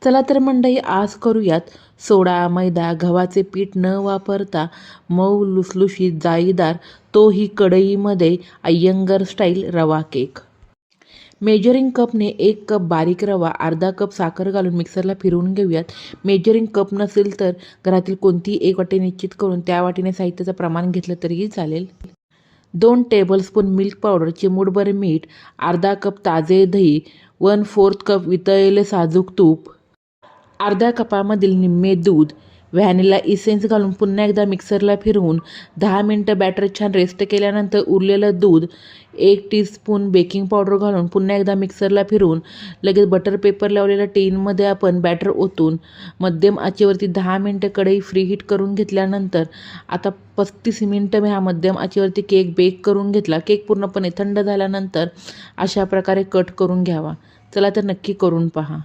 चला तर मंडळी, आज करूयात सोडा, मैदा, गव्हाचे पीठ न वापरता मऊ लुसलुशीत जाळीदार, तोही कढईमध्ये अय्यंगार स्टाईल रवा केक. मेजरिंग कपने 1 कप बारीक रवा, अर्धा कप साखर घालून मिक्सरला फिरवून घेऊयात. मेजरिंग कप नसेल तर घरातील कोणतीही एक वाटी निश्चित करून त्या वाटीने साहित्याचं प्रमाण घेतलं तरीही चालेल. 2 टेबलस्पून मिल्क पावडर, चिमूटभर मीठ, अर्धा कप ताजे दही, 1/4 कप वितळलेले साजूक तूप, अर्ध्या कपामधील निम्मे दूध, व्हॅनिला इसेन्स घालून पुन्हा एकदा मिक्सरला फिरवून 10 मिनिटं बॅटर छान रेस्ट केल्यानंतर उरलेलं दूध, 1 टीस्पून बेकिंग पावडर घालून पुन्हा एकदा मिक्सरला फिरवून लगेच बटर पेपर लावलेल्या टिनमध्ये आपण बॅटर ओतून मध्यम आचेवरती 10 मिनिटं कढई फ्रीहीट करून घेतल्यानंतर आता 35 मिनिटं ह्या मध्यम आचेवरती केक बेक करून घेतला. केक पूर्णपणे थंड झाल्यानंतर अशा प्रकारे कट करून घ्यावा. चला तर नक्की करून पहा.